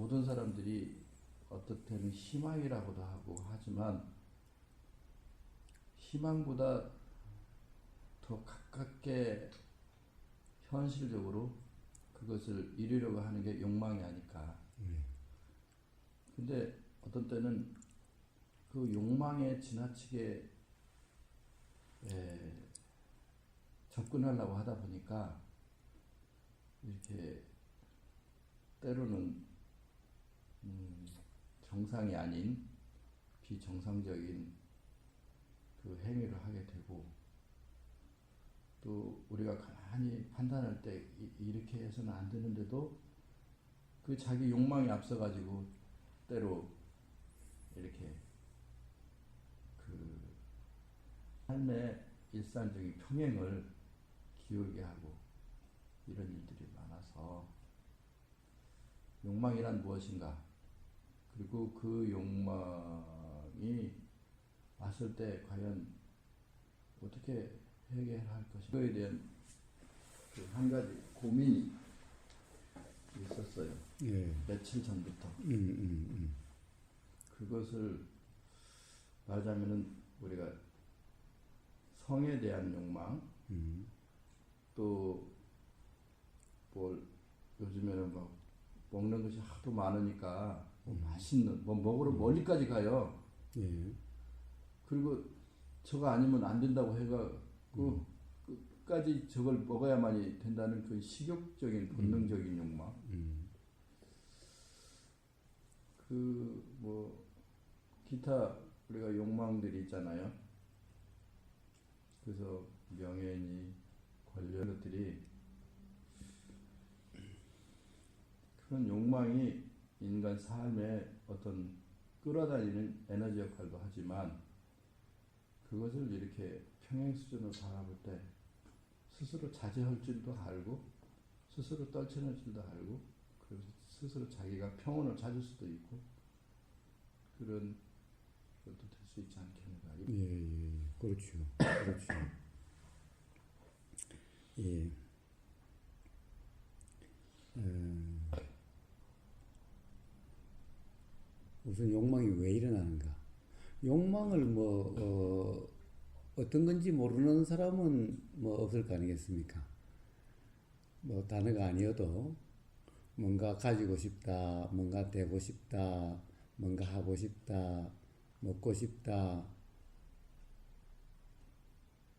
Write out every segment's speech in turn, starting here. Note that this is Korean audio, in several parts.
모든 사람들이 어떨 때는 희망이라고도 하고 하지만 희망보다 더 가깝게 현실적으로 그것을 이루려고 하는 게 욕망이 아닐까. 근데 어떤 때는 그 욕망에 지나치게 접근하려고 하다 보니까 이렇게 때로는 정상이 아닌 비정상적인 그 행위를 하게 되고, 또 우리가 가만히 판단할 때 이렇게 해서는 안 되는데도 그 자기 욕망이 앞서가지고 때로 이렇게 그 삶의 일상적인 평행을 기울게 하고 이런 일들이 많아서, 욕망이란 무엇인가, 그리고 그 욕망이 왔을 때 과연 어떻게 해결할 것인가, 그거에 대한 그 한 가지 고민이 있었어요. 예. 며칠 전부터. 그것을 말하자면은 우리가 성에 대한 욕망, 또 뭘 요즘에는 막 먹는 것이 하도 많으니까 뭐 맛있는 뭐 먹으러 멀리까지 가요. 예. 그리고 저거 아니면 안 된다고 해가 끝까지 저걸 먹어야만이 된다는 그 식욕적인 본능적인 욕망. 그 뭐 기타 우리가 욕망들이 있잖아요. 그래서 명예니 권력, 이런 것들이, 그런 욕망이 인간 삶에 어떤 끌어다니는 에너지 역할도 하지만, 그것을 이렇게 평행 수준으로 바라볼 때 스스로 자제할 줄도 알고 스스로 떨쳐낼 줄도 알고, 그래서 스스로 자기가 평온을 찾을 수도 있고, 그런 것도 될 수 있지 않겠는가. 예, 예. 그렇죠. 그렇죠. 예. 우선 욕망이 왜 일어나는가? 욕망을 어떤 건지 모르는 사람은 뭐 없을 거 아니겠습니까? 뭐 단어가 아니어도 뭔가 가지고 싶다, 뭔가 되고 싶다, 뭔가 하고 싶다, 먹고 싶다,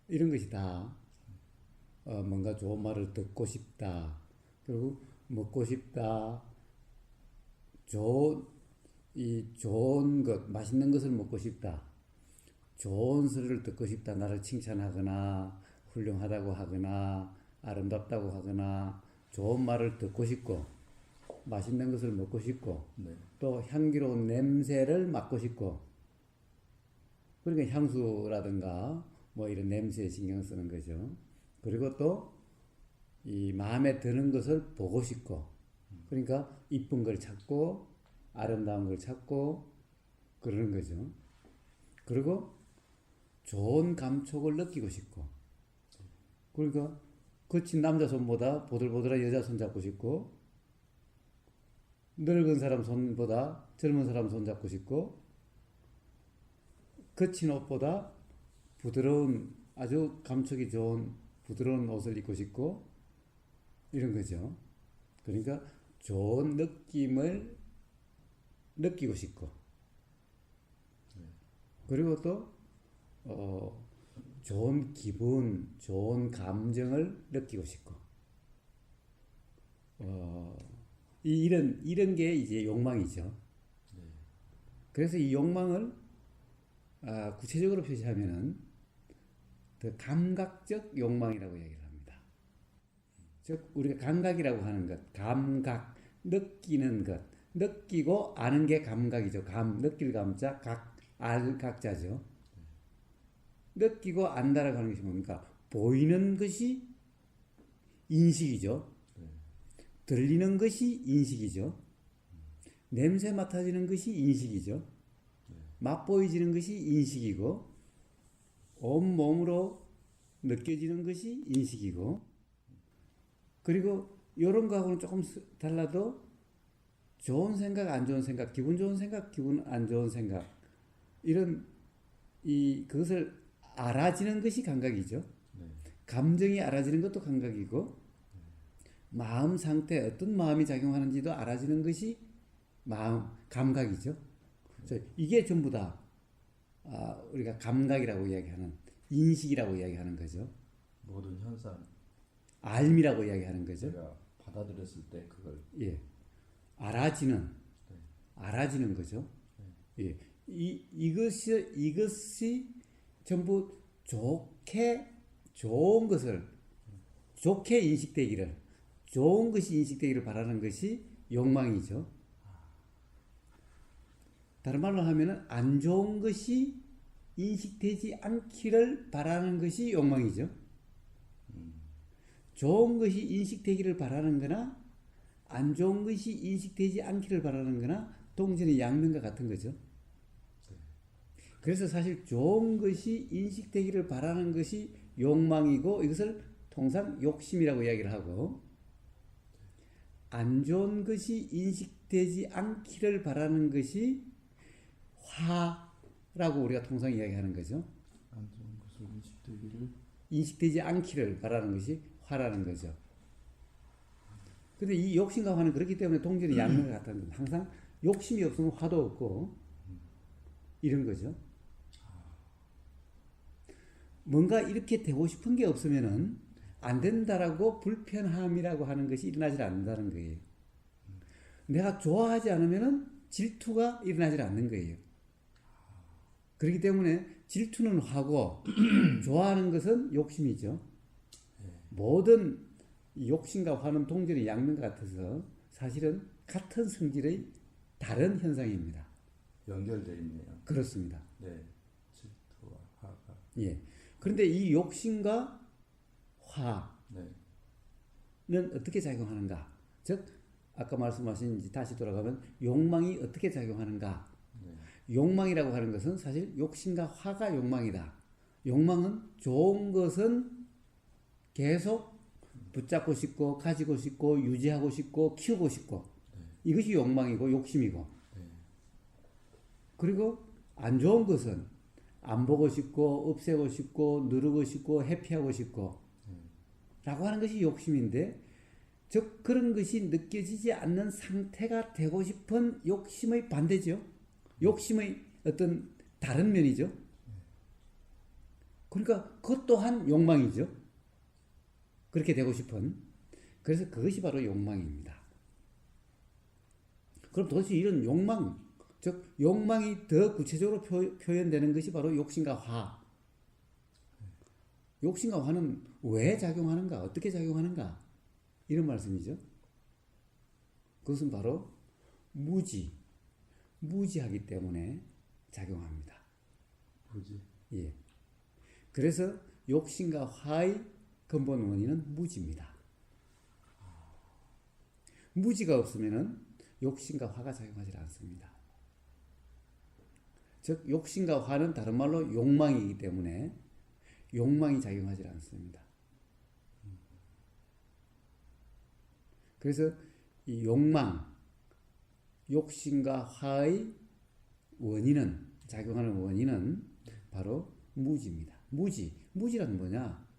이런 것이 다 뭔가 좋은 말을 듣고 싶다, 그리고 먹고 싶다, 좋은 것, 맛있는 것을 먹고 싶다, 좋은 소리를 듣고 싶다, 나를 칭찬하거나 훌륭하다고 하거나 아름답다고 하거나 좋은 말을 듣고 싶고, 맛있는 것을 먹고 싶고, 네. 또 향기로운 냄새를 맡고 싶고, 그러니까 향수라든가 뭐 이런 냄새에 신경 쓰는 거죠. 그리고 또 이 마음에 드는 것을 보고 싶고, 그러니까 이쁜 걸 찾고 아름다운 걸 찾고 그러는 거죠. 그리고 좋은 감촉을 느끼고 싶고, 그러니까 거친 남자 손보다 보들보들한 여자 손 잡고 싶고, 늙은 사람 손보다 젊은 사람 손 잡고 싶고, 거친 옷보다 부드러운, 아주 감촉이 좋은 부드러운 옷을 입고 싶고, 이런 거죠. 그러니까 좋은 느낌을 느끼고 싶고, 그리고 또 좋은 기분, 좋은 감정을 느끼고 싶고, 이런 게 이제 욕망이죠. 그래서 이 욕망을 구체적으로 표시하면은 더 감각적 욕망이라고 얘기를 합니다. 즉 우리가 감각이라고 하는 것, 감각, 느끼는 것, 느끼고 아는 게 감각이죠. 느낄 감자, 알 각자죠. 느끼고 안다라고 하는 것이 뭡니까? 보이는 것이 인식이죠. 들리는 것이 인식이죠. 냄새 맡아지는 것이 인식이죠. 맛보이지는 것이 인식이고, 온몸으로 느껴지는 것이 인식이고, 그리고 이런 거하고는 조금 달라도 좋은 생각, 안 좋은 생각, 기분 좋은 생각, 기분 안 좋은 생각 이런 그것을 알아지는 것이 감각이죠. 네. 감정이 알아지는 것도 감각이고 마음 상태 어떤 마음이 작용하는지도 알아지는 것이 마음 감각이죠. 그래서 이게 전부 다 우리가 감각이라고 이야기하는 인식이라고 이야기하는 거죠. 모든 현상 알미라고 이야기하는 거죠. 제가 받아들였을 때 그걸 예, 알아지는 네. 알아지는 거죠. 예, 이것이 전부 좋은 것을 좋게 인식되기를 좋은 것이 인식되기를 바라는 것이 욕망이죠. 다른 말로 하면은 안 좋은 것이 인식되지 않기를 바라는 것이 욕망이죠. 좋은 것이 인식되기를 바라는 거나 안 좋은 것이 인식되지 않기를 바라는 거나 동전의 양면과 같은 거죠. 그래서 사실 좋은 것이 인식되기를 바라는 것이 욕망이고 이것을 통상 욕심이라고 이야기를 하고 안 좋은 것이 인식되지 않기를 바라는 것이 화라고 우리가 통상 이야기하는 거죠. 안 좋은 것을 인식되기를 인식되지 않기를 바라는 것이 화라는 거죠. 근데 이 욕심과 화는 그렇기 때문에 동전의 양면과 같다는 겁니다. 항상 욕심이 없으면 화도 없고 이런 거죠. 뭔가 이렇게 되고 싶은 게 없으면은 안 된다라고 불편함이라고 하는 것이 일어나질 않는다는 거예요. 내가 좋아하지 않으면은 질투가 일어나질 않는 거예요. 그렇기 때문에 질투는 화고 좋아하는 것은 욕심이죠. 모든 욕심과 화는 동전의 양면 같아서 사실은 같은 성질의 다른 현상입니다. 연결되어 있네요. 그렇습니다. 네, 질투와 화가. 예. 그런데 이 욕심과 화는 네, 어떻게 작용하는가? 즉 아까 말씀하신 다시 돌아가면 욕망이 어떻게 작용하는가? 네, 욕망이라고 하는 것은 사실 욕심과 화가 욕망이다. 욕망은 좋은 것은 계속 붙잡고 싶고 가지고 싶고 유지하고 싶고 키우고 싶고 이것이 욕망이고 욕심이고 그리고 안 좋은 것은 안 보고 싶고 없애고 싶고 누르고 싶고 회피하고 싶고 라고 하는 것이 욕심인데 즉 그런 것이 느껴지지 않는 상태가 되고 싶은 욕심의 반대죠. 욕심의 어떤 다른 면이죠. 그러니까 그것 또한 욕망이죠. 그렇게 되고 싶은. 그래서 그것이 바로 욕망입니다. 그럼 도대체 이런 욕망, 즉 욕망이 더 구체적으로 표현되는 것이 바로 욕심과 화. 욕심과 화는 왜 작용하는가? 어떻게 작용하는가? 이런 말씀이죠. 그것은 바로 무지하기 때문에 작용합니다. 무지. 예. 그래서 욕심과 화의 근본 원인은 무지입니다. 무지가 없으면은 욕심과 화가 작용하지 않습니다. 즉 욕심과 화는 다른 말로 욕망이기 때문에 욕망이 작용하지 않습니다. 그래서 이 욕심과 화의 원인은 작용하는 원인은 바로 무지입니다. 무지란 뭐냐?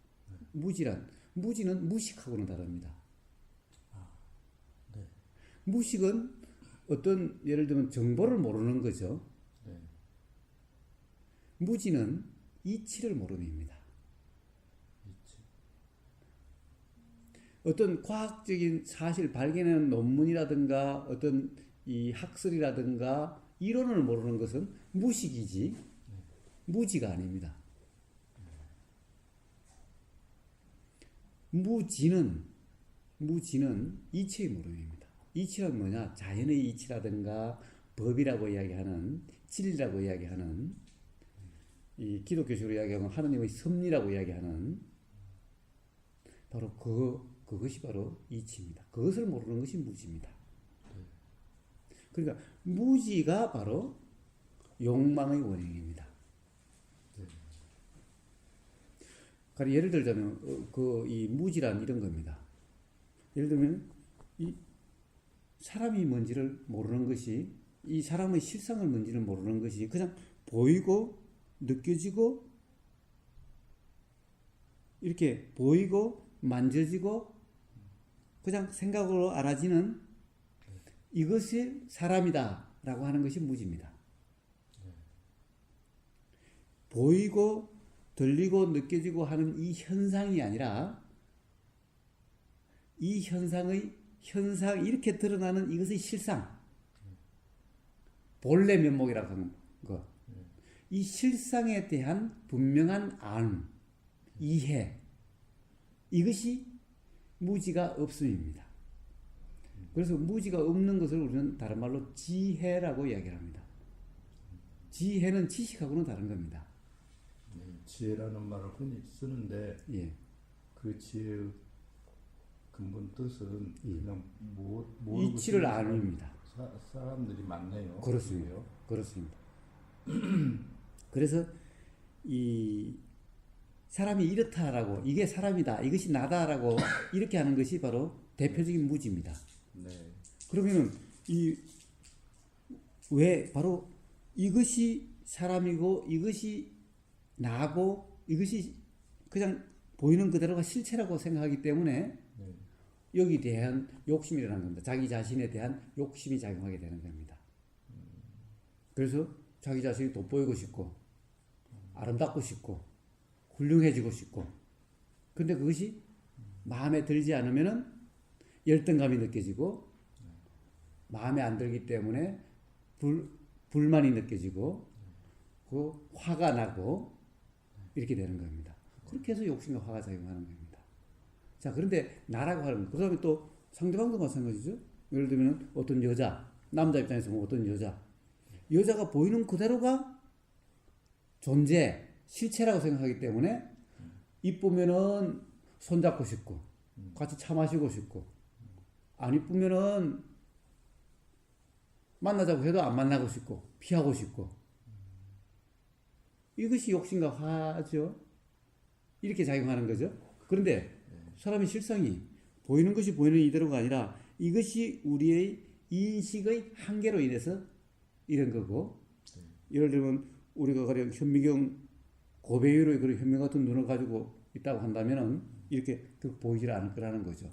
무지는 무식하고는 다릅니다. 네. 무식은 어떤 예를 들면 정보를 모르는 거죠. 네. 무지는 이치를 모름입니다. 이치. 어떤 과학적인 사실 발견하는 논문이라든가 어떤 이 학설이라든가 이론을 모르는 것은 무식이지 무지가 아닙니다. 무지는 이치의 모름입니다. 이치란 뭐냐? 자연의 이치라든가 법이라고 이야기하는 진리라고 이야기하는 이 기독교식으로 이야기하면 하나님의 섭리라고 이야기하는 바로 그것이 바로 이치입니다. 그것을 모르는 것이 무지입니다. 그러니까 무지가 바로 욕망의 원인입니다. 그러니까 예를 들자면 이 무지란 이런 겁니다. 예를 들면 이 사람이 뭔지를 모르는 것이 이 사람의 실상을 뭔지를 모르는 것이 그냥 보이고 느껴지고 이렇게 보이고 만져지고 그냥 생각으로 알아지는 이것이 사람이다라고 하는 것이 무지입니다. 보이고 들리고 느껴지고 하는 이 현상이 아니라 이 현상의 현상 이렇게 드러나는 이것의 실상 본래 면목이라고 하는 것. 이 실상에 대한 분명한 안, 이해 이것이 무지가 없음입니다. 그래서 무지가 없는 것을 우리는 다른 말로 지혜라고 이야기합니다. 지혜는 지식하고는 다른 겁니다. 지혜라는 말을 흔히 쓰는데 예. 그 지혜의 근본 뜻은 그냥 모르고 이치를 아닙니다. 사람들이 많네요. 그렇습니다. 그렇습니다. 그래서 이 사람이 이렇다라고 이게 사람이다 이것이 나다라고 이렇게 하는 것이 바로 대표적인 무지입니다. 네. 그러면은 이 왜 바로 이것이 사람이고 이것이 나고 이것이 그냥 보이는 그대로가 실체라고 생각하기 때문에 네. 여기에 대한 욕심이 일어나는 겁니다. 자기 자신에 대한 욕심이 작용하게 되는 겁니다. 그래서 자기 자신이 돋보이고 싶고 아름답고 싶고 훌륭해지고 싶고 근데 그것이 마음에 들지 않으면은 열등감이 느껴지고 마음에 안 들기 때문에 불만이 느껴지고 그 화가 나고 이렇게 되는 겁니다. 그렇게 해서 욕심과 화가 작용하는 겁니다. 자, 그런데 나라고 하는 거. 그 다음에 또 상대방도 마찬가지죠. 예를 들면 어떤 여자, 남자 입장에서 보면 어떤 여자가 보이는 그대로가 존재, 실체라고 생각하기 때문에 이쁘면은 손잡고 싶고 같이 차 마시고 싶고 안 이쁘면은 만나자고 해도 안 만나고 싶고 피하고 싶고 이것이 욕심과 화죠. 이렇게 작용하는 거죠. 그런데 사람의 실상이 보이는 것이 보이는 이대로가 아니라 이것이 우리의 인식의 한계로 인해서 이런 거고 예를 들면 우리가 가령 현미경 고배율의 그런 현미 같은 눈을 가지고 있다고 한다면은 이렇게 보이질 않을 거라는 거죠.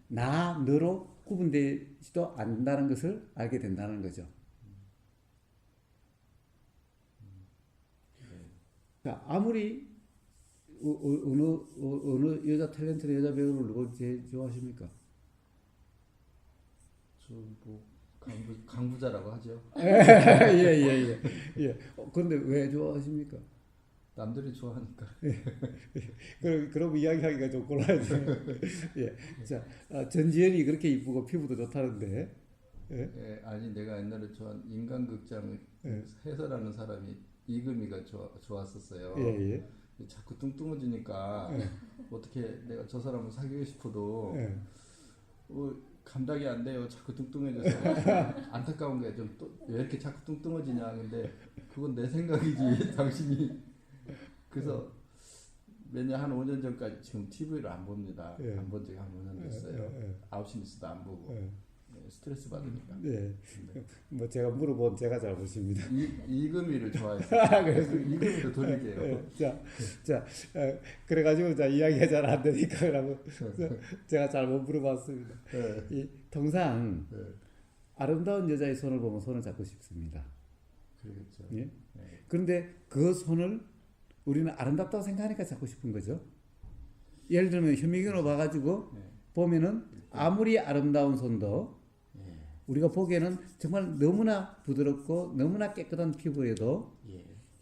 나, 너로 구분되지도 않는다는 것을 알게 된다는 거죠. 자, 아무리 어느 여자 탤런트 여자 배우를 누구 제일 좋아하십니까? 저뭐 강부자라고 하죠. 예. 그런데 왜 좋아하십니까? 남들이 좋아하니까. 그럼 이야기하기가 좀 곤란하죠. 예. 자, 전지현이 그렇게 이쁘고 피부도 좋다는데. 예? 예, 아니 내가 옛날에 좋아한 인간극장 해설하는 사람이 이금희가 좋았었어요. 예. 자꾸 뚱뚱해지니까 어떻게 내가 저 사람을 사귀고 싶어도 감당이 안 돼요. 자꾸 뚱뚱해져서 안타까운 게 좀 왜 이렇게 자꾸 뚱뚱해지냐. 근데 그건 내 생각이지 당신이. 그래서 매년 한 5년 전까지 지금 TV를 안 봅니다. 안 본 지가 한 5년 됐어요. 9시 뉴스도 안 보고 스트레스 받으니까. 네. 뭐 제가 물어본 제가 잘못입니다. 이금희를 좋아했어요. 그래서 이금희도 돌릴게요. 자, 그래가지고 자 이야기가 잘 안 되니까 그러면 제가 잘못 물어봤습니다. 이 통상 아름다운 여자의 손을 보면 손을 잡고 싶습니다. 그러겠죠. 예? 그런데 그 손을 우리는 아름답다고 생각하니까 잡고 싶은 거죠. 예를 들면 현미경으로 봐가지고 보면은 아무리 아름다운 손도 우리가 보기에는 정말 너무나 부드럽고 너무나 깨끗한 피부에도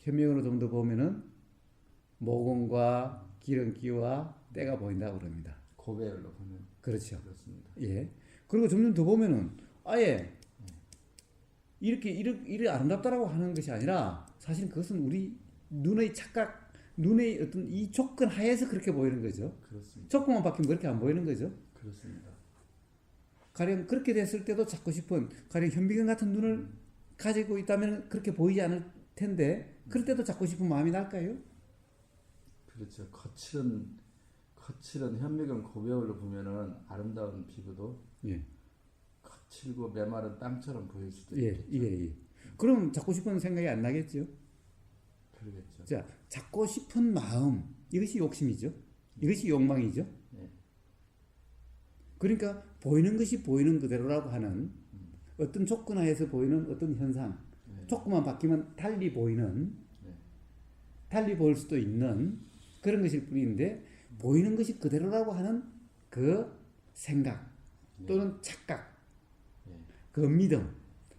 현미경으로 좀 더 보면은 모공과 기름기와 때가 보인다고 그럽니다. 고배열로 보면 그렇죠. 그렇습니다. 예. 그리고 점점 더 보면은 아예 이렇게 아름답다라고 하는 것이 아니라 사실 그것은 우리 눈의 착각, 눈의 어떤 이 조건 하에서 그렇게 보이는 거죠. 그렇습니다. 조건만 바뀌면 그렇게 안 보이는 거죠. 그렇습니다. 가령 그렇게 됐을 때도 잡고 싶은 가령 현미경 같은 눈을 가지고 있다면 그렇게 보이지 않을 텐데 그럴 때도 잡고 싶은 마음이 날까요? 그렇죠. 거칠은 현미경 고배열로 보면은 아름다운 피부도 예. 거칠고 메마른 땅처럼 보일 수도 예, 있겠죠. 예, 예. 그럼 잡고 싶은 생각이 안 나겠죠? 그러겠죠. 자, 잡고 싶은 마음, 이것이 욕심이죠. 이것이 욕망이죠. 예. 그러니까 보이는 것이 보이는 그대로라고 하는 어떤 조건 하에서 보이는 어떤 현상, 네. 조건만 바뀌면 달리 보이는, 네. 달리 보일 수도 있는 그런 것일 뿐인데, 보이는 것이 그대로라고 하는 그 생각 또는 착각, 예. 그 믿음,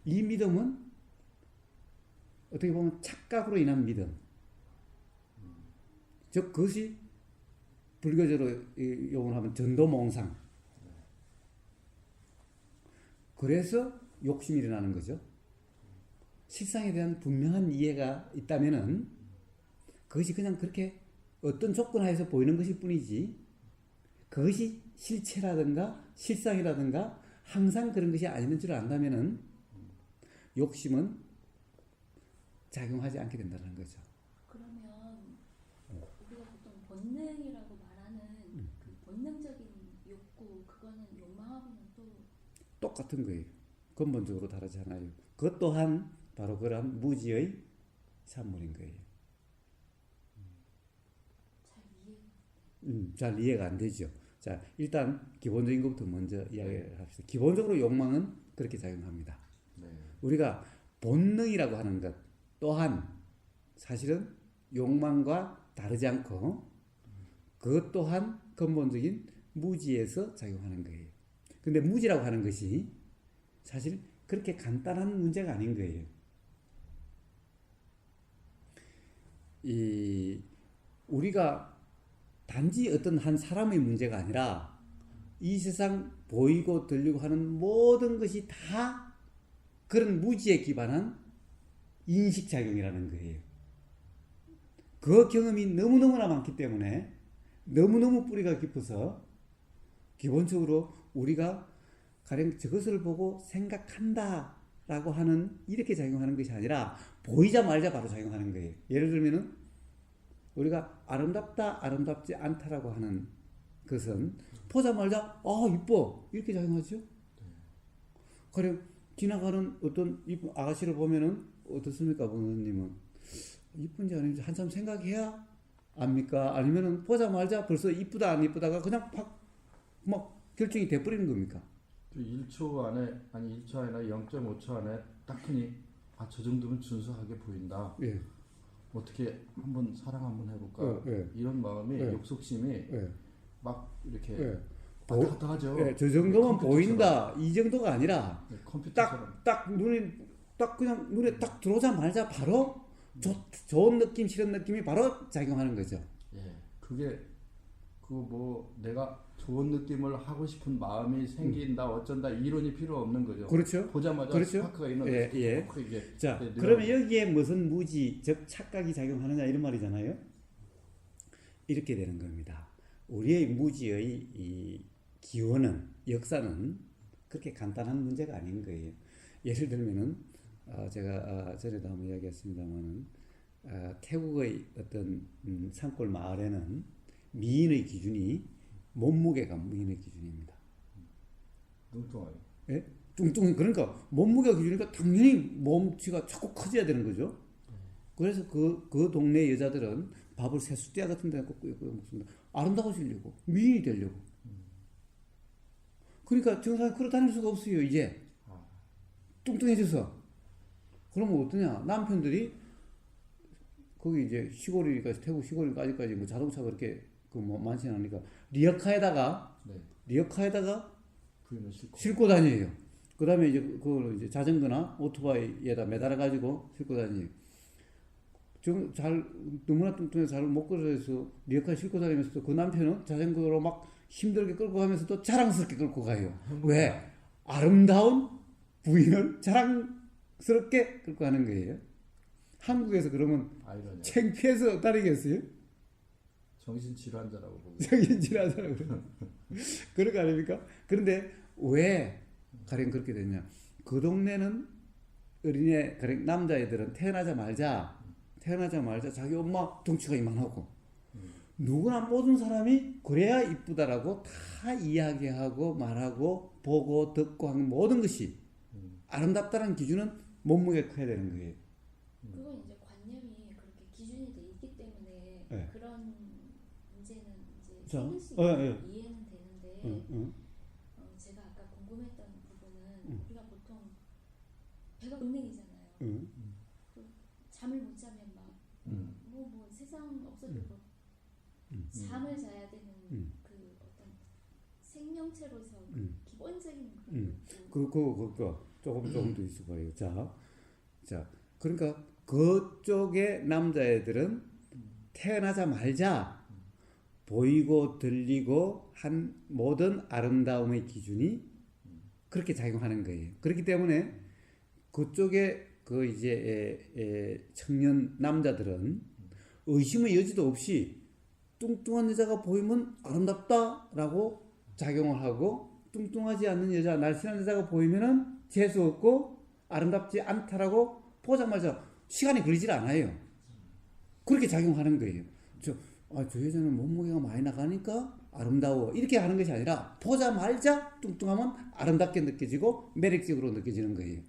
이 믿음은 어떻게 보면 착각으로 인한 믿음, 즉 그것이 불교적으로 용어로 하면 전도몽상. 그래서 욕심이 일어나는 거죠. 실상에 대한 분명한 이해가 있다면은 그것이 그냥 그렇게 어떤 조건 하에서 보이는 것일 뿐이지, 그것이 실체라든가 실상이라든가 항상 그런 것이 아니는 줄 안다면은 욕심은 작용하지 않게 된다는 거죠. 그러면 우리가 보통 본능이라고 말하는 그 본능적인 욕구, 그거는 욕망하고는 또 똑같은 거예요. 근본적으로 다르지 않아요. 그것 또한 바로 그러한 무지의 산물인 거예요. 잘 이해가 안 되죠. 자, 일단 기본적인 것부터 먼저 이야기를 합시다. 기본적으로 욕망은 그렇게 작용합니다. 네. 우리가 본능이라고 하는 것 또한 사실은 욕망과 다르지 않고 그것 또한 근본적인 무지에서 작용하는 거예요. 근데 무지라고 하는 것이 사실 그렇게 간단한 문제가 아닌 거예요. 우리가 단지 어떤 한 사람의 문제가 아니라 이 세상 보이고 들리고 하는 모든 것이 다 그런 무지에 기반한 인식작용이라는 거예요. 그 경험이 너무너무나 많기 때문에 너무너무 뿌리가 깊어서 기본적으로 우리가 가령 저것을 보고 생각한다 라고 하는 이렇게 작용하는 것이 아니라 보이자마자 바로 작용하는 거예요. 예를 들면은 우리가 아름답다 아름답지 않다라고 하는 것은 보자마자 이뻐 이렇게 작용하죠. 가령 지나가는 어떤 이쁜 아가씨를 보면은 어떻습니까, 부모님은? 이쁜지 아닌지 한참 생각해야 압니까? 아니면은 보자마자 벌써 이쁘다 안 이쁘다가 그냥 막 결정이 돼버리는 겁니까? 1초 안에, 아니 1초 아니라 0.5초 안에 딱 하니 저 정도면 준수하게 보인다. 예. 어떻게 한번 사랑 한번 해볼까? 이런 마음이 욕속심이 막 이렇게 왔다 갔다 하죠. 저 정도면 컴퓨터처럼. 보인다 이 정도가 아니라 컴퓨터처럼. 딱 눈에 딱 들어오자마자 바로 좋은 느낌 싫은 느낌이 바로 작용하는 거죠. 예, 그게 뭐 내가 좋은 느낌을 하고 싶은 마음이 생긴다 어쩐다 이론이 필요 없는 거죠. 그렇죠. 보자마자 그렇죠. 스파크가 있는 예. 이게 자, 네, 그러면 여기에 무슨 무지 즉 착각이 작용하느냐 이런 말이잖아요. 이렇게 되는 겁니다. 우리의 무지의 이 기원은 역사는 그렇게 간단한 문제가 아닌 거예요. 예를 들면은 제가 전에도 한번 이야기했습니다만은 태국의 어떤 산골 마을에는 미인의 기준이 몸무게가 미인의 기준입니다. 뚱뚱하게. 예? 뚱뚱 그러니까 몸무게가 기준이니까 당연히 몸치가 자꾸 커져야 되는 거죠. 그래서 그 동네 여자들은 밥을 세숫대야 같은 데 꽂고 먹습니다. 아름다워지려고 미인이 되려고. 그러니까 정상에 걸어 다닐 수가 없어요 이제. 뚱뚱해져서. 그러면 어떠냐? 남편들이 거기 이제 시골이니까 태국 시골이니까 아직까지 뭐 자동차가 그렇게 많지 않으니까 리어카에다가 부인을 싣고 다녀요. 그다음에 이제 그걸 이제 자전거나 오토바이에다 매달아 가지고 싣고 다녀요. 너무나 뚱뚱해서 잘 못 걸어서 리어카 싣고 다니면서도 그 남편은 자전거로 막 힘들게 끌고 가면서도 자랑스럽게 끌고 가요. 왜? 아름다운 부인을 자랑스럽게 끌고 가는 거예요. 한국에서 그러면 아이러니야. 창피해서 따르겠어요? 정신질환자라고 보고. 정신질환자라고 그런 거 아닙니까? 그런데 왜 가령 그렇게 됐냐? 그 동네는 어린애 가령 남자애들은 태어나자마자 자기 엄마 덩치가 이만하고 누구나 모든 사람이 그래야 이쁘다라고 다 이야기하고 말하고 보고 듣고 하는 모든 것이 아름답다는 기준은 몸무게가 커야 되는 거예요. 그건 이제 관념이 그렇게 기준이 돼 있기 때문에 네. 그런 문제는 이제 자, 생길 수 예, 있는 이해는 되는데 제가 아까 궁금했던 부분은 우리가 보통 배가 본능이잖아요. 또 잠을 못 자면 막 뭐 세상 없어지고 잠을 자야 되는 그 어떤 생명체로서 기본적인 그런 그거 조금 더 있어 봐요. 자, 그러니까 그쪽의 남자애들은 태어나자마자 보이고 들리고 한 모든 아름다움의 기준이 그렇게 작용하는 거예요. 그렇기 때문에 그쪽에 그 이제 청년 남자들은 의심의 여지도 없이 뚱뚱한 여자가 보이면 아름답다라고 작용을 하고 뚱뚱하지 않는 여자, 날씬한 여자가 보이면은 재수 없고 아름답지 않다라고 보자마자 시간이 걸리질 않아요. 그렇게 작용하는 거예요. 저 여자는 몸무게가 많이 나가니까 아름다워 이렇게 하는 것이 아니라 보자마자 뚱뚱하면 아름답게 느껴지고 매력적으로 느껴지는 거예요.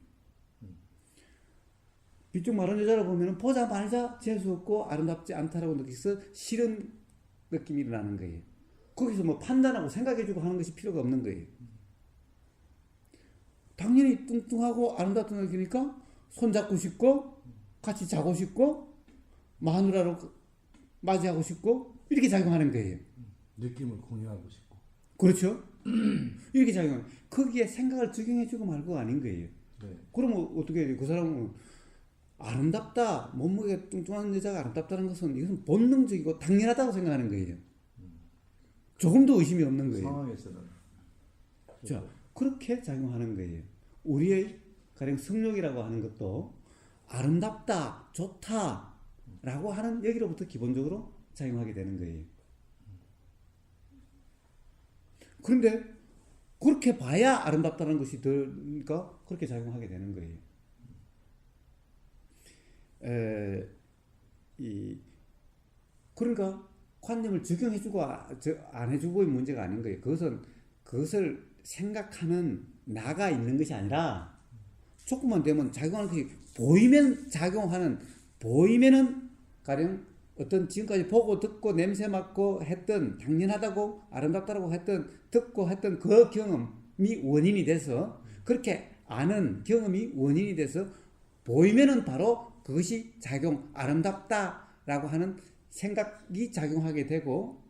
비쪽 마른 여자를 보면 보자마자 재수 없고 아름답지 않다라고 느껴서 싫은 느낌이 일어나는 거예요. 거기서 뭐 판단하고 생각해주고 하는 것이 필요가 없는 거예요. 당연히 뚱뚱하고 아름답다고 느끼니까 손잡고 싶고 같이 자고 싶고 마누라로 맞이하고 싶고 이렇게 작용하는 거예요. 느낌을 공유하고 싶고. 그렇죠? 이렇게 작용. 거기에 생각을 적용해주고 말고 아닌 거예요. 네. 그러면 어떻게 해야 돼? 그 사람은 아름답다, 몸무게 뚱뚱한 여자가 아름답다는 것은 이것은 본능적이고 당연하다고 생각하는 거예요. 조금도 의심이 없는 거예요. 상황에서는. 자, 그렇게 작용하는 거예요. 우리의 가령 성욕이라고 하는 것도 아름답다, 좋다라고 하는 여기로부터 기본적으로 작용하게 되는 거예요. 그런데 그렇게 봐야 아름답다는 것이 그러니까 그렇게 작용하게 되는 거예요. 그러니까 관념을 적용해주고 안 해주고의 문제가 아닌 거예요. 그것을 생각하는 나가 있는 것이 아니라 조금만 되면 작용하는 것이 보이면 작용하는 보이면은 가령 어떤 지금까지 보고 듣고 냄새 맡고 했던 당연하다고 아름답다고 했던 듣고 했던 그 경험이 원인이 돼서 그렇게 아는 경험이 원인이 돼서 보이면은 바로 그것이 아름답다라고 하는 생각이 작용하게 되고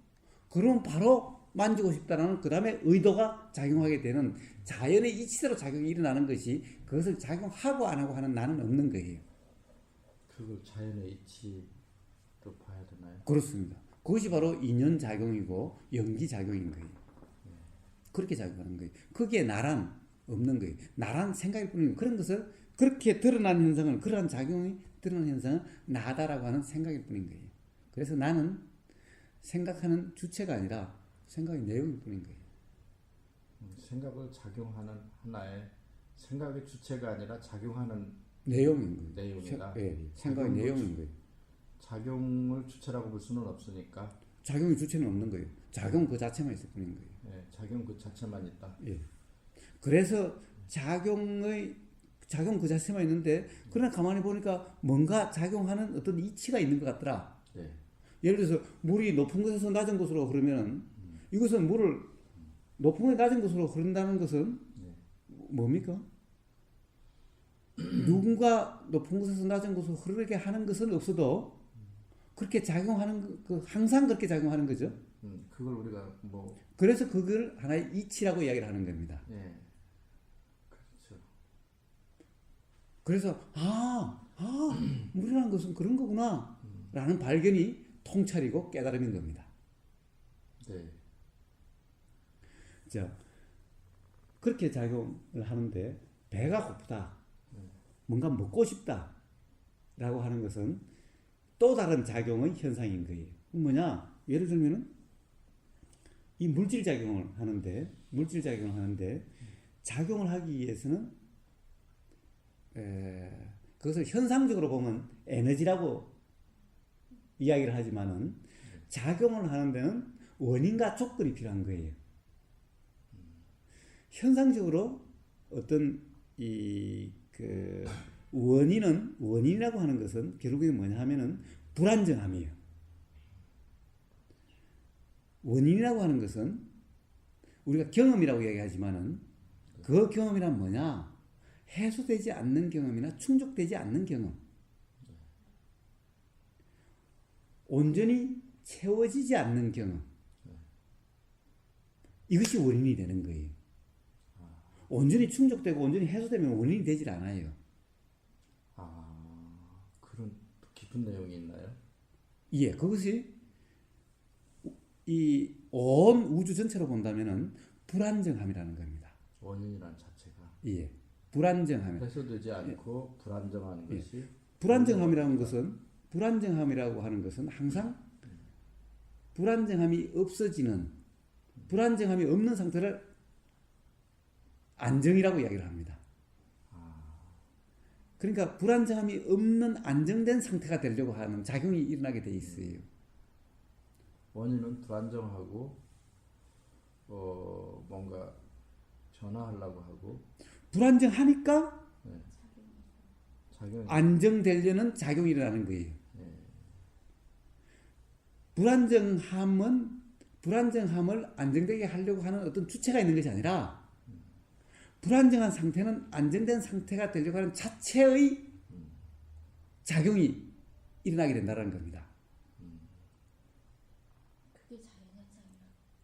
그러면 바로 만지고 싶다라는 그 다음에 의도가 작용하게 되는 자연의 이치대로 작용이 일어나는 것이 그것을 작용하고 안 하고 하는 나는 없는 거예요. 그걸 자연의 이치로 봐야 되나요? 그렇습니다. 그것이 바로 인연작용이고 연기작용인 거예요. 그렇게 작용하는 거예요. 거기에 나란 없는 거예요. 나란 생각일 뿐이고 그런 것을 그렇게 드러난 현상을 그러한 작용이 드러난 현상은 나다라고 하는 생각일 뿐인 거예요. 그래서 나는 생각하는 주체가 아니라 생각의 내용일 뿐인 거예요. 생각을 작용하는 하나의 생각의 주체가 아니라 작용하는 내용인 거예요. 내용이다. 생각의 내용인 거예요. 작용을 주체라고 볼 수는 없으니까. 작용의 주체는 없는 거예요. 작용 그 자체만 있을 뿐인 거예요. 예, 작용 그 자체만 있다. 예. 그래서 작용 그 자체만 있는데 그러나 가만히 보니까 뭔가 작용하는 어떤 이치가 있는 것 같더라. 네. 예를 들어서 물이 높은 곳에서 낮은 곳으로 흐르면 이것은 물을 높은 곳에 낮은 곳으로 흐른다는 것은 뭡니까? 누군가 높은 곳에서 낮은 곳으로 흐르게 하는 것은 없어도 그렇게 작용하는 항상 그렇게 작용하는 거죠. 그걸 우리가 뭐 그래서 그걸 하나의 이치라고 이야기를 하는 겁니다. 예. 그렇죠. 그래서 물이라는 것은 그런 거구나 라는 발견이 통찰이고 깨달음인 겁니다. 네. 자, 그렇게 작용을 하는데 배가 고프다, 뭔가 먹고 싶다 라고 하는 것은 또 다른 작용의 현상인 거예요. 뭐냐? 예를 들면은 이 물질 작용을 하는데 작용을 하기 위해서는 그것을 현상적으로 보면 에너지라고 이야기를 하지만은 작용을 하는 데는 원인과 조건이 필요한 거예요. 현상적으로 어떤 그 원인이라고 하는 것은 결국에 뭐냐 하면은 불안정함이에요. 원인이라고 하는 것은 우리가 경험이라고 얘기하지만은 그 경험이란 뭐냐? 해소되지 않는 경험이나 충족되지 않는 경험. 온전히 채워지지 않는 경험. 이것이 원인이 되는 거예요. 온전히 충족되고 온전히 해소되면 원인이 되질 않아요. 그런 깊은 내용이 있나요? 예, 그것이 이 온 우주 전체로 본다면은 불안정함이라는 겁니다. 원인이란 자체가 예, 불안정함. 해소되지 않고 불안정한 것이 불안정함이라고 하는 것은 항상 불안정함이 없어지는, 불안정함이 없는 상태를 안정이라고 이야기를 합니다. 그러니까 불안정함이 없는 안정된 상태가 되려고 하는 작용이 일어나게 돼 있어요. 원인은 불안정하고 뭔가 변화하려고 하고 불안정하니까 작용이 안정되려는 작용이 일어나는 거예요. 불안정함을 안정되게 하려고 하는 어떤 주체가 있는 것이 아니라 불안정한 상태는 안정된 상태가 되려고 하는 자체의 작용이 일어나게 된다는 겁니다. 그게 자연현상이라.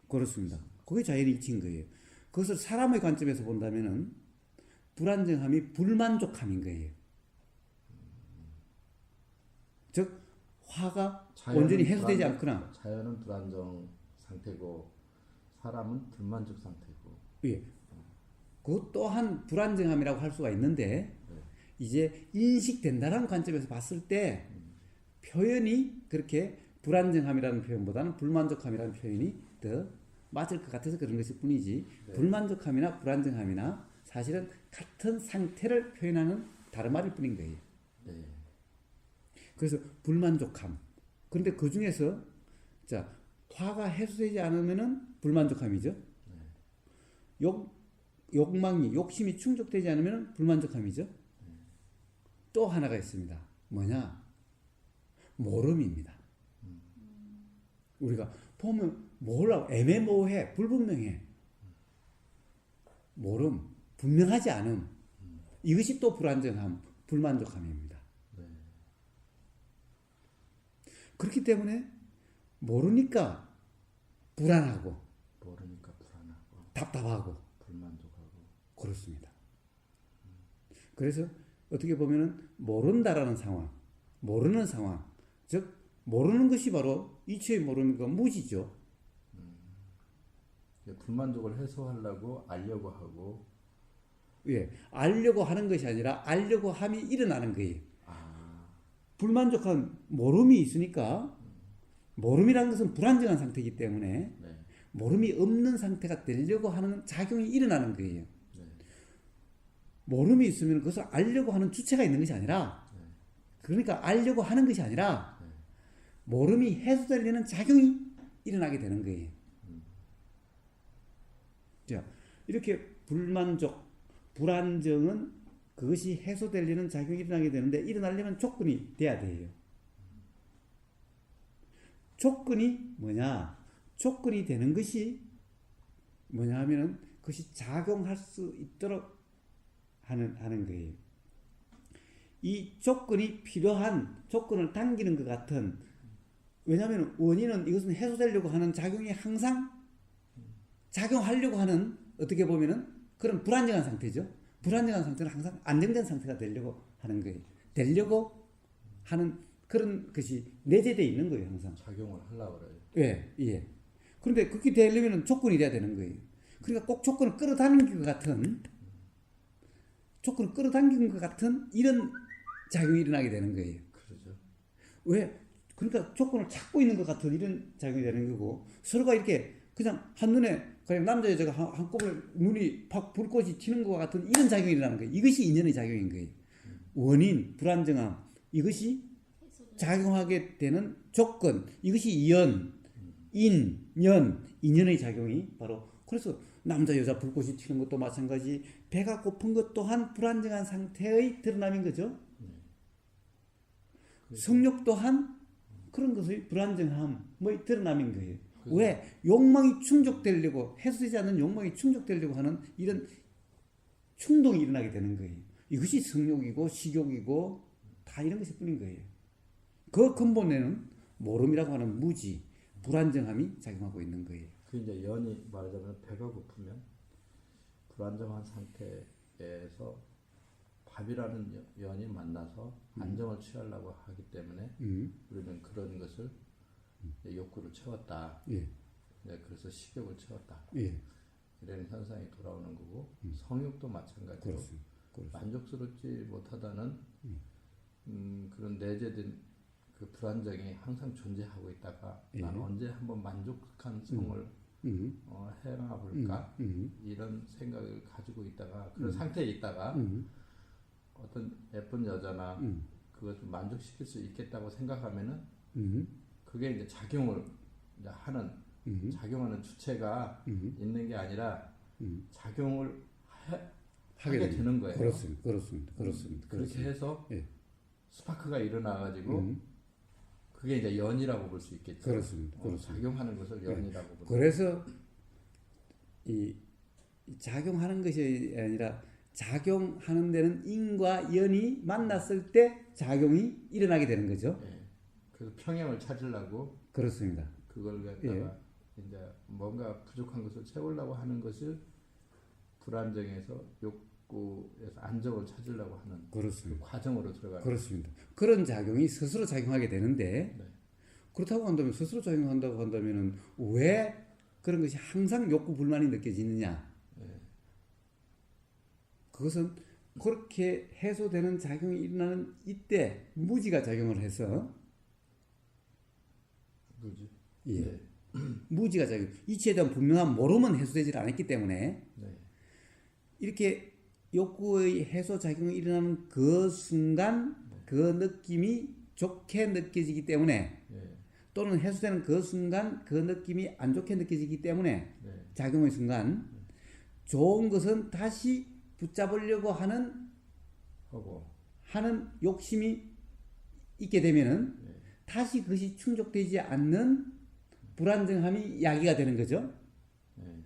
그렇습니다. 그게 자연의 이치인 거예요. 그것을 사람의 관점에서 본다면은 불안정함이 불만족함인 거예요. 즉 화가 온전히 해소되지 않거나 자연은 불안정 상태고 사람은 불만족 상태고. 예. 그 또한 불안정함이라고 할 수가 있는데 이제 인식된다는 관점에서 봤을 때 표현이 그렇게 불안정함이라는 표현보다는 불만족함이라는 표현이 더 맞을 것 같아서 그런 것일 뿐이지 불만족함이나 불안정함이나 사실은 같은 상태를 표현하는 다른 말일 뿐인 거예요. 그래서 불만족함. 그런데 그 중에서 자 화가 해소되지 않으면은 불만족함이죠. 욕심이 충족되지 않으면 불만족함이죠. 또 하나가 있습니다. 뭐냐? 모름입니다. 우리가 보면 몰라, 애매모호해, 불분명해. 모름, 분명하지 않음. 이것이 또 불안정함, 불만족함입니다. 그렇기 때문에 모르니까 불안하고, 답답하고, 불만족하고. 그렇습니다. 그래서 어떻게 보면은 모른다라는 상황, 모르는 상황, 즉 모르는 것이 바로 이치의 모르는 건 무지죠. 불만족을 해소하려고 알려고 하고. 예, 알려고 하는 것이 아니라 알려고 함이 일어나는 거예요. 불만족한 모름이 있으니까 모름이라는 것은 불안정한 상태이기 때문에 모름이 없는 상태가 되려고 하는 작용이 일어나는 거예요. 모름이 있으면 그것을 알려고 하는 주체가 있는 것이 아니라 그러니까 알려고 하는 것이 아니라 모름이 해소되려는 작용이 일어나게 되는 거예요. 자, 이렇게 불안정은 그것이 해소되려는 작용이 일어나게 되는데 일어나려면 조건이 돼야 돼요. 조건이 뭐냐? 조건이 되는 것이 뭐냐 하면은 그것이 작용할 수 있도록 하는 거예요. 이 조건이 필요한 조건을 당기는 것 같은, 왜냐하면 원인은 이것은 해소되려고 하는 작용이 항상 작용하려고 하는 어떻게 보면은 그런 불안정한 상태죠. 불안정한 상태는 항상 안정된 상태가 되려고 하는 거예요. 되려고 하는 그런 것이 내재되어 있는 거예요, 항상. 작용을 하려고 그래요. 예. 그런데 그렇게 되려면 조건이 돼야 되는 거예요. 그러니까 꼭 조건을 끌어당기는 것 같은 이런 작용이 일어나게 되는 거예요. 그러죠. 왜? 그러니까 조건을 찾고 있는 것 같은 이런 작용이 되는 거고, 서로가 이렇게 그냥 한눈에 그냥 남자 여자가 한꺼번에 눈이 팍 불꽃이 튀는 것 같은 이런 작용이 일어나는 거예요. 이것이 인연의 작용인 거예요. 원인, 불안정함, 이것이 작용하게 되는 조건, 이것이 인연의 작용이 바로, 그래서 남자 여자 불꽃이 튀는 것도 마찬가지. 배가 고픈 것 또한 불안정한 상태의 드러남인 거죠. 성욕 또한 그런 것의 불안정함의 드러남인 거예요. 왜? 욕망이 충족되려고, 해소되지 않는 욕망이 충족되려고 하는 이런 충동이 일어나게 되는 거예요. 이것이 성욕이고 식욕이고 다 이런 것일 뿐인 거예요. 그 근본에는 모름이라고 하는 무지, 불안정함이 작용하고 있는 거예요. 그 이제 연이 말하자면 배가 고프면 불안정한 상태에서 밥이라는 연이 만나서 안정을 취하려고 하기 때문에 우리는 그런 것을 욕구를 채웠다. 예. 그래서 식욕을 채웠다. 예. 이런 현상이 돌아오는 거고 성욕도 마찬가지로 그렇습니다. 만족스럽지 못하다는 그런 내재된 그 불안정이 항상 존재하고 있다가 예. 나는 언제 한번 만족한 성을 행해 볼까 이런 생각을 가지고 있다가 그런 상태에 있다가 어떤 예쁜 여자나 그것을 만족시킬 수 있겠다고 생각하면은 그게 이제 작용을 이제 하는 작용하는 주체가 있는 게 아니라 작용을 하게 되는 거예요. 그렇습니다. 그렇게 해서 예. 스파크가 일어나가지고 그게 이제 연이라고 볼 수 있겠죠. 그렇습니다. 작용하는 것을 연이라고 볼 수. 그래서 이 작용하는 것이 아니라 작용하는 데는 인과 연이 만났을 때 작용이 일어나게 되는 거죠. 예. 그래서 평형을 찾으려고 그렇습니다. 그걸 갖다가 이제 뭔가 부족한 것을 채우려고 하는 것을 불안정해서 욕구에서 안정을 찾으려고 하는 그렇습니다. 그 과정으로 들어가는 그렇습니다. 그런 작용이 스스로 작용하게 되는데 네. 그렇다고 한다면 스스로 작용한다고 한다면은 왜 그런 것이 항상 욕구 불만이 느껴지느냐? 그것은 그렇게 해소되는 작용이 일어나는 이때 무지가 작용을 해서 뭐지? 예. 네. 무지가 작용, 이치에 대한 분명한 모름은 해소되지 않았기 때문에 네. 이렇게 욕구의 해소 작용이 일어나는 그 순간 그 느낌이 좋게 느껴지기 때문에 네. 또는 해소되는 그 순간 그 느낌이 안 좋게 느껴지기 때문에 네. 작용의 순간 좋은 것은 다시 붙잡으려고 하는 욕심이 있게 되면은 다시 그것이 충족되지 않는 불안정함이 야기가 되는 거죠. 네.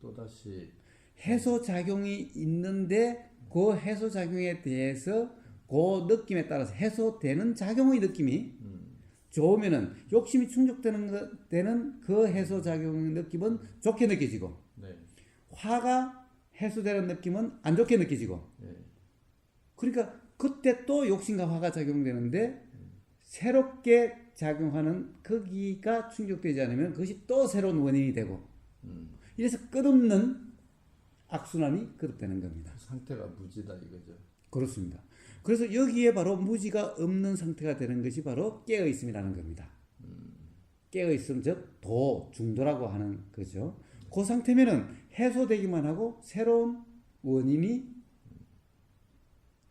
또다시 해소 작용이 있는데 그 해소 작용에 대해서 그 느낌에 따라서 해소되는 작용의 느낌이 좋으면은 욕심이 충족되는 그 해소 작용의 느낌은 좋게 느껴지고 네. 화가 해소되는 느낌은 안 좋게 느껴지고 네. 그러니까 그때 또 욕심과 화가 작용되는데 새롭게 작용하는 거기가 충족되지 않으면 그것이 또 새로운 원인이 되고 이래서 끝없는 악순환이 거듭되는 겁니다. 그 상태가 무지다 이거죠. 그렇습니다. 그래서 여기에 바로 무지가 없는 상태가 되는 것이 바로 깨어 있음이라는 겁니다. 깨어 있음 즉 중도라고 하는 거죠. 그 상태면은 해소되기만 하고 새로운 원인이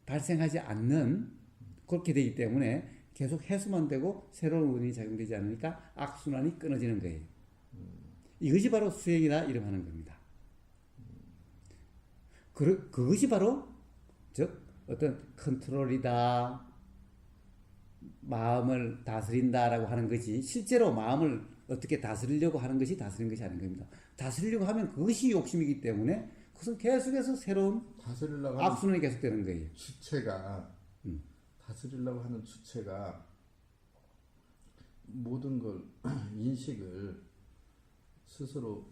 발생하지 않는 그렇게 되기 때문에 계속 해소만 되고 새로운 원인이 작용되지 않으니까 악순환이 끊어지는 거예요. 이것이 바로 수행이다 이렇게 하는 겁니다. 그것이 바로 즉 어떤 컨트롤이다, 마음을 다스린다라고 하는 것이 실제로 마음을 어떻게 다스리려고 하는 것이 다스리는 것이 아닌 겁니다. 다스리려고 하면 그것이 욕심이기 때문에 그것은 계속해서 새로운 다스리려고 악순환이 계속되는 거예요. 주체가 다스리려고 하는 주체가 모든 걸 인식을 스스로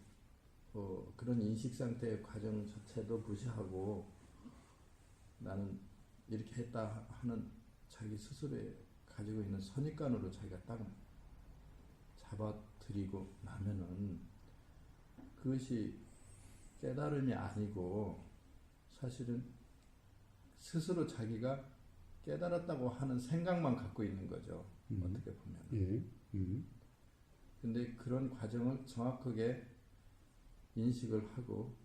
그런 인식 상태의 과정 자체도 무시하고 나는 이렇게 했다 하는 자기 스스로의 가지고 있는 선입관으로 자기가 딱 잡아들이고 나면은 그것이 깨달음이 아니고 사실은 스스로 자기가 깨달았다고 하는 생각만 갖고 있는 거죠. 어떻게 보면. 근데 그런 과정을 정확하게 인식을 하고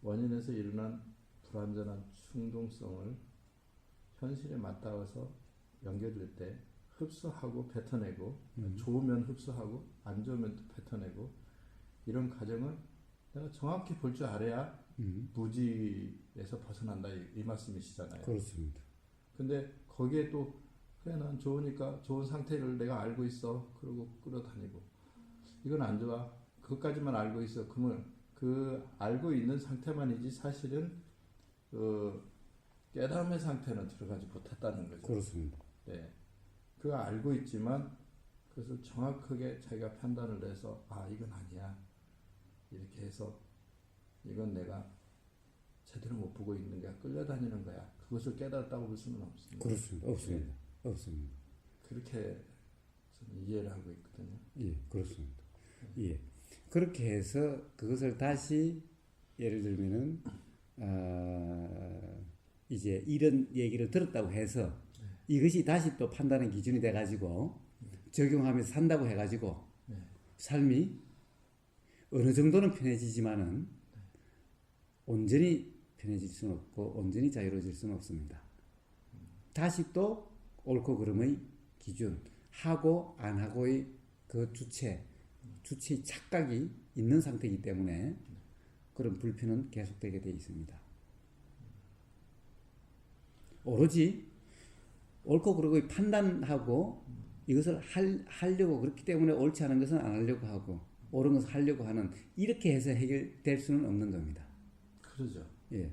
원인에서 일어난 불완전한 충동성을 현실에 맞닿아서 연결될 때 흡수하고 뱉어내고 좋으면 흡수하고 안 좋으면 또 뱉어내고 이런 과정을 내가 정확히 볼 줄 알아야 무지에서 벗어난다 이 말씀이시잖아요. 그렇습니다. 근데 거기에 또 그래 난 좋으니까 좋은 상태를 내가 알고 있어 그러고 끌어다니고 이건 안 좋아 그것까지만 알고 있어 그러면 그 알고 있는 상태만이지 사실은 깨달음의 상태는 들어가지 못했다는 거죠. 그렇습니다. 네. 그거 알고 있지만 그것을 정확하게 자기가 판단을 해서 아 이건 아니야 이렇게 해서 이건 내가 제대로 못 보고 있는 거야 끌려다니는 거야 그것을 깨달았다고 볼 수는 없습니다. 그렇습니다. 없습니다. 없습니다. 그렇게 저는 이해를 하고 있거든요. 예, 그렇습니다. 예. 그렇게 해서 그것을 다시 예를 들면은 이제 이런 얘기를 들었다고 해서 이것이 다시 또 판단의 기준이 돼 가지고 적용하면서 산다고 해 가지고 삶이 어느 정도는 편해지지만은 온전히 편해질 수는 없고 온전히 자유로워질 수는 없습니다. 다시 또 옳고 그름의 기준, 하고 안 하고의 그 주체의 착각이 있는 상태이기 때문에 그런 불편은 계속되게 되어 있습니다. 오로지 옳고 그름의 판단하고 이것을 하려고 그렇기 때문에 옳지 않은 것은 안 하려고 하고 옳은 것을 하려고 하는 이렇게 해서 해결될 수는 없는 겁니다. 그러죠. 예.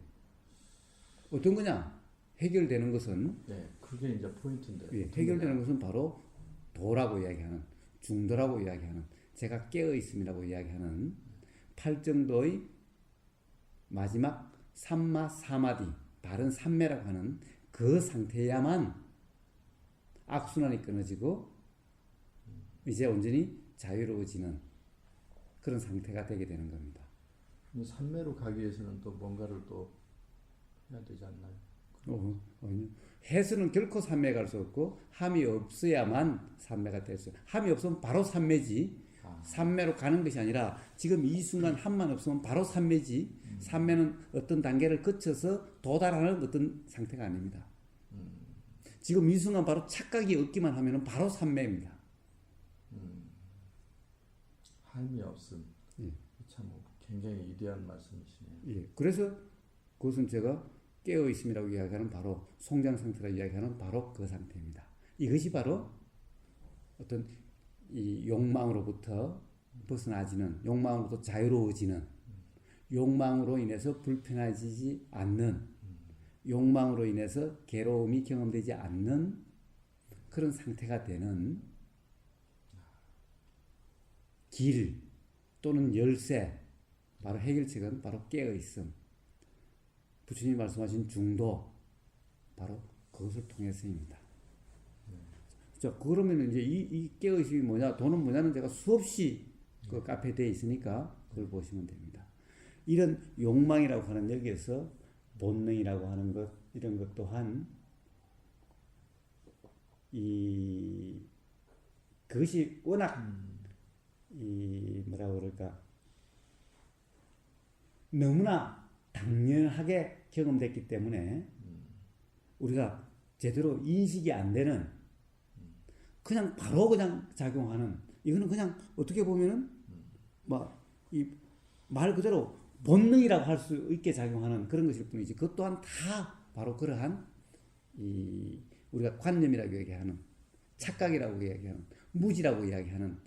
어떤 거냐? 해결되는 것은 네, 그게 이제 포인트인데. 예, 해결되는 것은 바로 도라고 이야기하는 중도라고 이야기하는 제가 깨어 있음이라고 이야기하는 8정도의 마지막 삼마 사마디 바른 삼매라고 하는 그 상태야만 악순환이 끊어지고 이제 온전히 자유로워지는 그런 상태가 되게 되는 겁니다. 삼매로 가기 위해서는 또 뭔가를 또 해야 되지 않나요? 아니요. 해수는 결코 삼매 갈 수 없고 함이 없어야만 삼매가 될 수. 함이 없으면 바로 삼매지. 삼매로 가는 것이 아니라 지금 이 순간 함만 없으면 바로 삼매지. 삼매는 어떤 단계를 거쳐서 도달하는 어떤 상태가 아닙니다. 지금 이 순간 바로 착각이 없기만 하면 바로 삼매입니다. 함이 없음. 예. 참 굉장히 위대한 말씀이시네요. 예. 그래서 그것은 제가 깨어 있음이라고 이야기하는 바로 송장 상태라고 이야기하는 바로 그 상태입니다. 이것이 바로 어떤 이 욕망으로부터 벗어나지는 욕망으로부터 자유로워지는 욕망으로 인해서 불편해지지 않는 욕망으로 인해서 괴로움이 경험되지 않는 그런 상태가 되는 길 또는 열쇠 바로 해결책은 바로 깨어있음 부처님이 말씀하신 중도 바로 그것을 통해서입니다. 자 그러면 이제 이 깨어있음이 뭐냐 도는 뭐냐는 제가 수없이 그 카페에 되어 있으니까 그걸 보시면 됩니다. 이런 욕망이라고 하는 여기에서 본능이라고 하는 것 이런 것 또한 그것이 워낙 뭐라고 그럴까 너무나 당연하게 경험됐기 때문에 우리가 제대로 인식이 안 되는 그냥 바로 그냥 작용하는 이거는 그냥 어떻게 보면은 이 말 그대로 본능이라고 할 수 있게 작용하는 그런 것일 뿐이지 그것 또한 다 바로 그러한 우리가 관념이라고 얘기하는 착각이라고 이야기하는 무지라고 이야기하는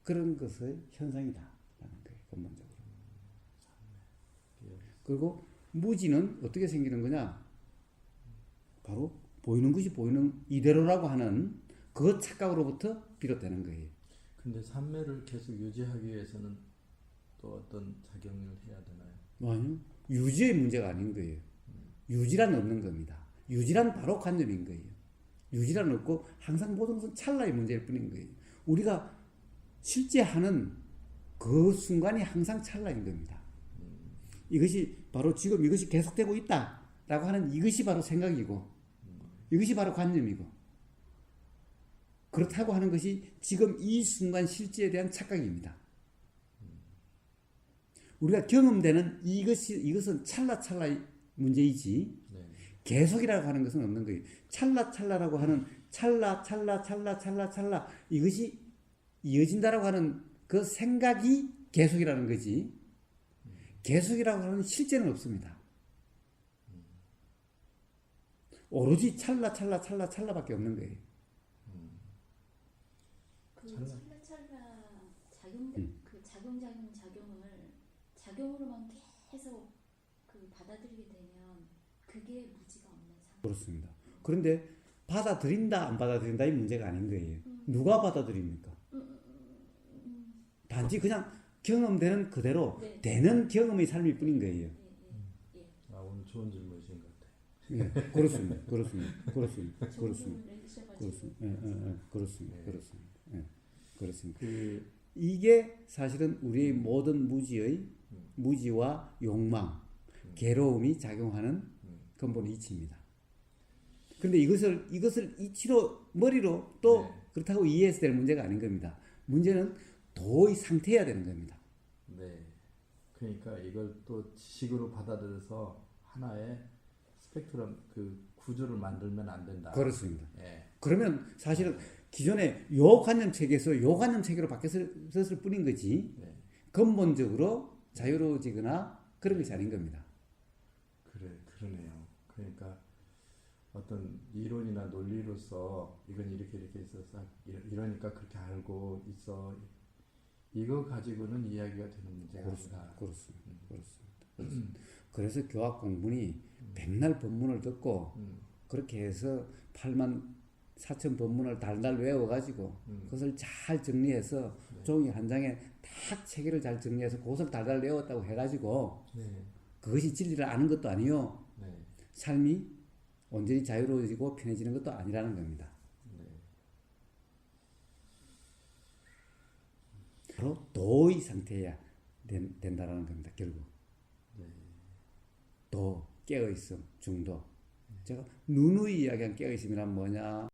그런 것의 현상이다라는 거예요. 근본적으로. 그리고 무지는 어떻게 생기는 거냐? 바로 보이는 것이 보이는 이대로라고 하는 그 착각으로부터 비롯되는 거예요. 근데 삼매를 계속 유지하기 위해서는 또 어떤 작용을 해야 되나요? 아니요. 유지의 문제가 아닌 거예요. 유지란 없는 겁니다. 유지란 바로 관념인 거예요. 유지란 없고 항상 모든 것은 찰나의 문제일 뿐인 거예요. 우리가 실제 하는 그 순간이 항상 찰나인 겁니다. 이것이 바로 지금 이것이 계속되고 있다라고 하는 이것이 바로 생각이고 이것이 바로 관념이고 그렇다고 하는 것이 지금 이 순간 실제에 대한 착각입니다. 우리가 경험되는 이것은 찰나찰나의 문제이지 계속이라고 하는 것은 없는 거예요. 찰나찰나라고 하는 찰나 이것이 이어진다라고 하는 그 생각이 계속이라는 거지. 계속이라고 하는 실제는 없습니다. 오로지 찰나밖에 없는 거예요. 그 찰나찰나 그 작용을 작용으로만 계속 그 받아들이게 되면 그게 무지가 없는 상태. 그렇습니다. 그런데 받아들인다 안 받아들인다 이 문제가 아닌 거예요. 누가 받아들입니까? 단지 그냥 경험되는 그대로 네. 되는 경험의 삶일 뿐인 거예요. 아, 오늘 좋은 질문이신 것 같아요. 예, 그렇습니다. 그렇습니다. 이게 사실은 우리의 모든 무지와 욕망, 괴로움이 작용하는 근본 이치입니다. 근데 이것을 이치로 머리로 또 네. 그렇다고 이해해서 될 문제가 아닌 겁니다. 문제는 도의 상태여야 되는 겁니다. 네. 그러니까 이걸 또 지식으로 받아들여서 하나의 스펙트럼 그 구조를 만들면 안 된다. 그렇습니다. 예. 그러면 사실은 기존의 요 관념 체계에서 요 관념 체계로 바뀌었을 뿐인 거지 네. 근본적으로 자유로워지거나 그런 것이 아닌 겁니다. 그러네요. 그러니까 어떤 이론이나 논리로서 이건 이렇게 있어서 이러니까 그렇게 알고 있어. 이거 가지고는 이야기가 되는 문제가 아니다. 그렇습니다. 그래서 교학 공부니 백날 법문을 듣고 그렇게 해서 84,000 법문을 달달 외워가지고 그것을 잘 정리해서 종이 한 장에 딱 체계를 잘 정리해서 그것을 달달 외웠다고 해가지고 네. 그것이 진리를 아는 것도 아니요. 네. 삶이 온전히 자유로워지고 편해지는 것도 아니라는 겁니다. 네. 바로 도의 상태여야 된다라는 겁니다. 결국. 네. 도, 깨어있음, 중도. 제가 누누이 이야기한 깨어있음이란 뭐냐,